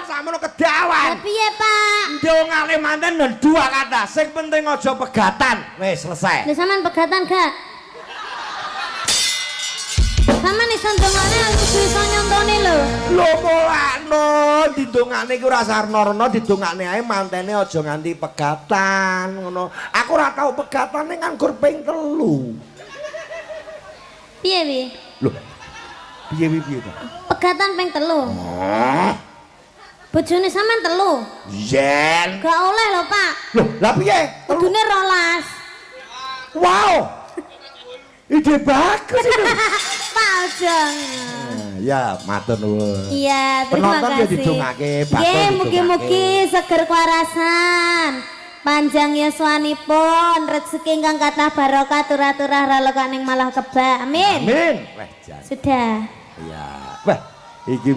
sakmono kedawan. Lah piye, Pak? Ndongane manten dua kata. Sing penting aja pegatan. Wis selesai. Lha sampean pegatan gak? Sampeyan iso ndongane aku iso nyontone lho. Lho molakno didongane iku ora sarna-rena didongane ae mantene aja nganti pegatan ngono. Aku ora tau pegatan ning nganggur ping 3. Piye wi? Lho. Piye to? Pegatan ping 3. Bojone sampean 3. Yen. Gak oleh lho, Pak. Lho, lah piye? Kudune 12. Wow. Ide bagus itu. Pak aja. Ya, matur nuwun. Iya, terima Penonton kasih. ya didongake, batur Nggih, mugi-mugi seger kewarasan. Panjang yuswanipun, rezeki ingkang kathah barokah turah-turah ralekaning malah kebak. Amin. Amin. Wah, jan. Sudah. Iya. Wah, iki